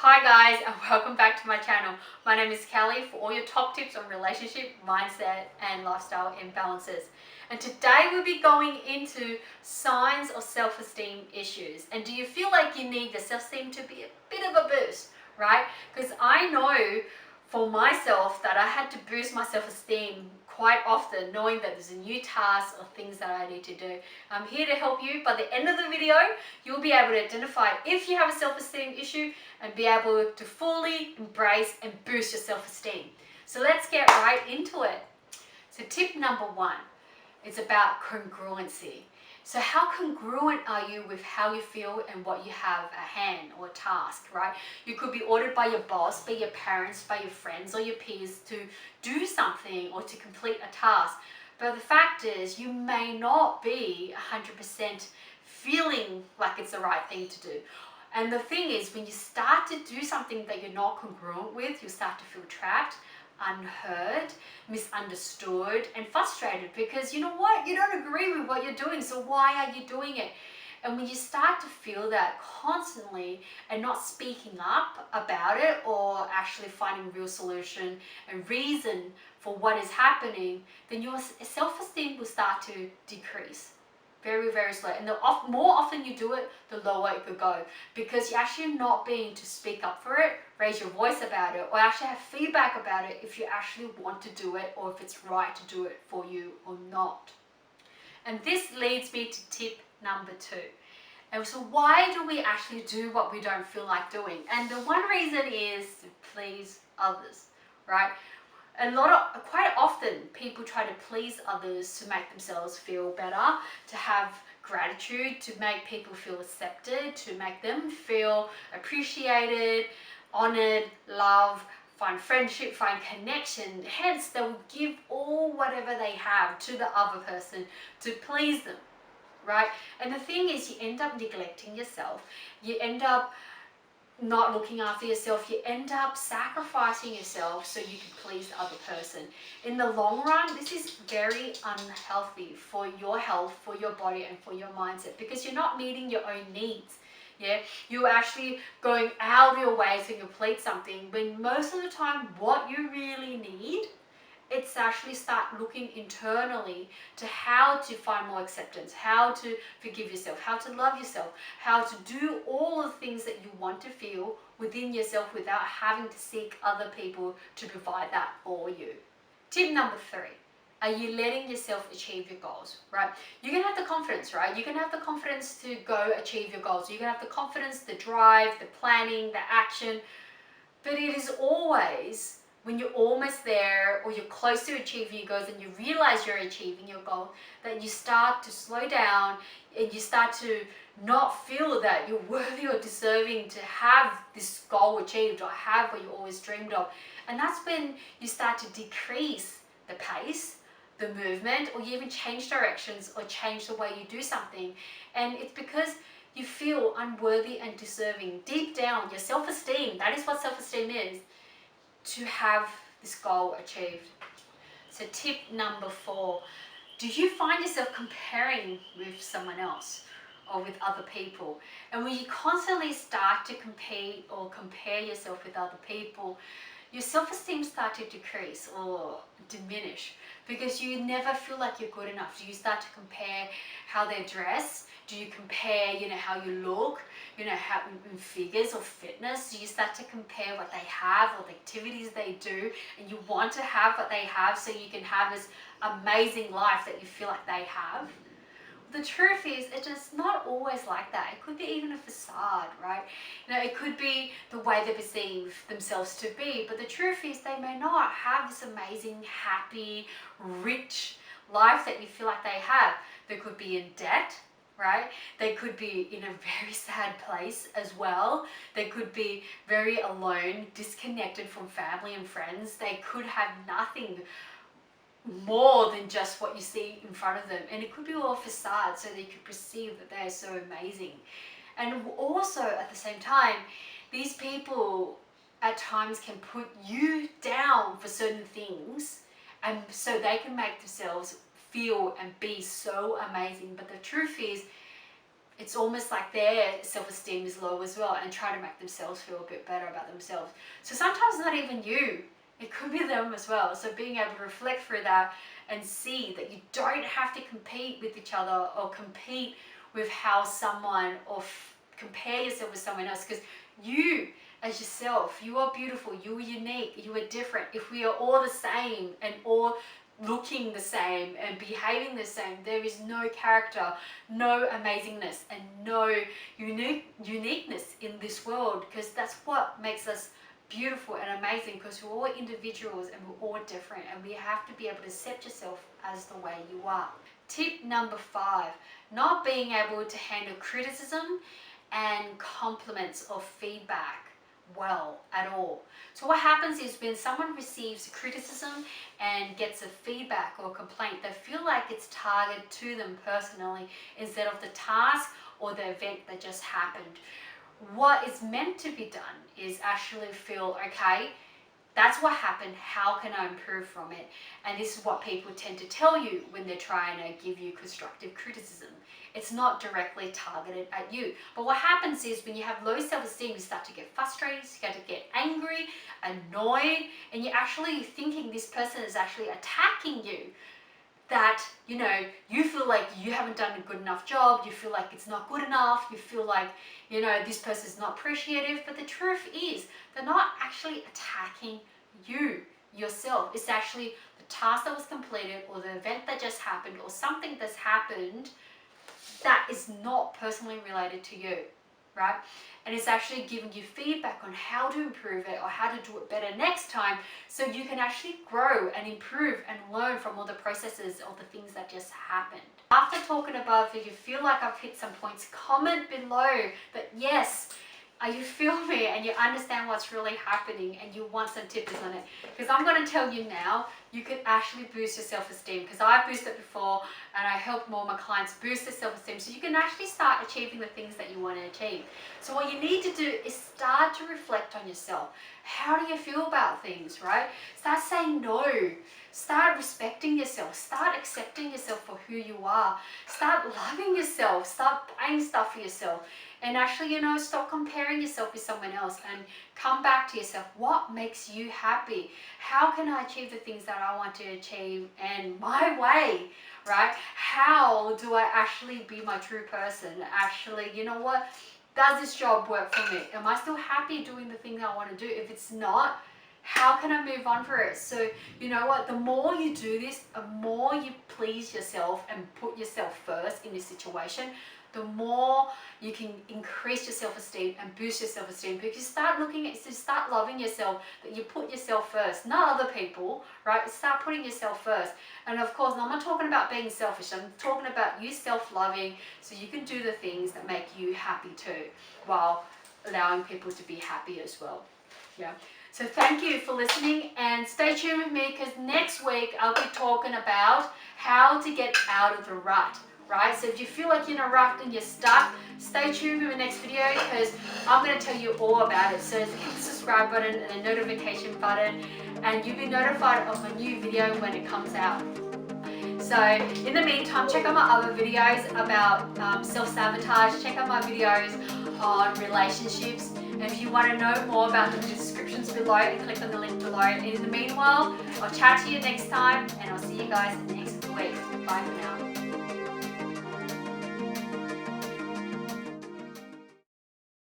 Hi guys, and welcome back to my channel. My name is Kelly for all your top tips on relationship, mindset and lifestyle imbalances. And today we'll be going into signs of self-esteem issues. And do you feel like you need the self-esteem to be a bit of a boost, right? Because I know for myself that I had to boost my self-esteem quite often, knowing that there's a new task or things that I need to do. I'm here to help you. By the end of the video, you'll be able to identify if you have a self-esteem issue and be able to fully embrace and boost your self-esteem. So let's get right into it. So tip number one is about congruency. So how congruent are you with how you feel and what you have at hand or task, right? You could be ordered by your boss, by your parents, by your friends or your peers to do something or to complete a task. But the fact is you may not be 100% feeling like it's the right thing to do. And the thing is, when you start to do something that you're not congruent with, you start to feel trapped, unheard, misunderstood and frustrated because you know what, you don't agree with what you're doing, so why are you doing it? And when you start to feel that constantly and not speaking up about it or actually finding real solution and reason for what is happening, then your self-esteem will start to decrease very, very slow. And the more often you do it, the lower it could go because you're actually not being to speak up for it, raise your voice about it, or actually have feedback about it if you actually want to do it or if it's right to do it for you or not. And this leads me to tip number two. And so why do we actually do what we don't feel like doing? And the one reason is to please others, right? Quite often people try to please others to make themselves feel better, to have gratitude, to make people feel accepted, to make them feel appreciated, honored, loved, find friendship, find connection. Hence, they will give all whatever they have to the other person to please them, right? And the thing is, you end up neglecting yourself. You end up not looking after yourself. You end up sacrificing yourself so you can please the other person. In the long run, this is very unhealthy for your health, for your body and for your mindset because you're not meeting your own needs. Yeah, you're actually going out of your way to complete something when most of the time what you really need, it's actually start looking internally to how to find more acceptance, how to forgive yourself, how to love yourself, how to do all the things that you want to feel within yourself without having to seek other people to provide that for you. Tip number three. Are you letting yourself achieve your goals, right? You can have the confidence, right? You can have the confidence to go achieve your goals. You can have the confidence, the drive, the planning, the action, but it is always when you're almost there or you're close to achieving your goals and you realize you're achieving your goal that you start to slow down and you start to not feel that you're worthy or deserving to have this goal achieved or have what you always dreamed of. And that's when you start to decrease the pace, the movement, or you even change directions or change the way you do something. And it's because you feel unworthy and deserving. Deep down, your self-esteem, that is what self-esteem is, to have this goal achieved. So tip number four, do you find yourself comparing with someone else or with other people? And when you constantly start to compete or compare yourself with other people, your self-esteem starts to decrease or diminish because you never feel like you're good enough. Do you start to compare how they dress? Do you compare, how you look, how in figures or fitness? Do you start to compare what they have or the activities they do, and you want to have what they have so you can have this amazing life that you feel like they have? The truth is, it's just not always like that. It could be even a facade, right? It could be the way they perceive themselves to be, but the truth is they may not have this amazing, happy, rich life that you feel like they have. They could be in debt, right? They could be in a very sad place as well. They could be very alone, disconnected from family and friends. They could have nothing more than just what you see in front of them, and it could be all facade so they could perceive that they're so amazing. And also at the same time, these people at times can put you down for certain things, and so they can make themselves feel and be so amazing. But the truth is, it's almost like their self-esteem is low as well, and try to make themselves feel a bit better about themselves. So sometimes not even you, it could be them as well. So being able to reflect through that and see that you don't have to compete with each other or compete with how someone, or compare yourself with someone else, because you as yourself, you are beautiful, you are unique, you are different. If we are all the same and all looking the same and behaving the same, there is no character, no amazingness, and no uniqueness in this world, because that's what makes us beautiful and amazing, because we're all individuals and we're all different, and we have to be able to accept yourself as the way you are. Tip number 5, not being able to handle criticism and compliments or feedback well at all. So what happens is when someone receives criticism and gets a feedback or complaint, they feel like it's targeted to them personally instead of the task or the event that just happened. What is meant to be done is actually feel, okay, that's what happened, how can I improve from it? And this is what people tend to tell you when they're trying to give you constructive criticism. It's not directly targeted at you. But what happens is when you have low self-esteem, you start to get frustrated, you start to get angry, annoyed, and you're actually thinking this person is actually attacking you. That, you know, you feel like you haven't done a good enough job, you feel like it's not good enough, you feel like, you know, this person is not appreciative. But the truth is, they're not actually attacking you, yourself. It's actually the task that was completed, or the event that just happened, or something that's happened that is not personally related to you, right? And it's actually giving you feedback on how to improve it or how to do it better next time, so you can actually grow and improve and learn from all the processes of the things that just happened. After talking above, if you feel like I've hit some points, comment below that yes, you feel me and you understand what's really happening and you want some tips on it. Because I'm going to tell you now, you could actually boost your self-esteem, because I've boosted it before and I help more of my clients boost their self-esteem, so you can actually start achieving the things that you want to achieve. So what you need to do is start to reflect on yourself. How do you feel about things, right? Start saying no. Start respecting yourself. Start accepting yourself for who you are. Start loving yourself. Start buying stuff for yourself. And actually, you know, stop comparing yourself with someone else and come back to yourself. What makes you happy? How can I achieve the things that I want to achieve and my way, right? How do I actually be my true person? Actually, you know what? Does this job work for me? Am I still happy doing the thing I want to do? If it's not, how can I move on for it? So, you know what? The more you do this, the more you please yourself and put yourself first in this situation, the more you can increase your self-esteem and boost your self-esteem, because you start start loving yourself, that you put yourself first, not other people, right? Start putting yourself first. And of course, I'm not talking about being selfish, I'm talking about you self-loving, so you can do the things that make you happy too, while allowing people to be happy as well. Yeah. So thank you for listening, and stay tuned with me, because next week I'll be talking about how to get out of the rut. Right, so if you feel like you're in a rut and you're stuck, stay tuned with the next video, because I'm going to tell you all about it. So hit the subscribe button and the notification button, and you'll be notified of a new video when it comes out. So in the meantime, check out my other videos about self-sabotage, check out my videos on relationships, and if you want to know more about them, the descriptions below, and click on the link below. And in the meanwhile, I'll chat to you next time, and I'll see you guys next week. Bye for now.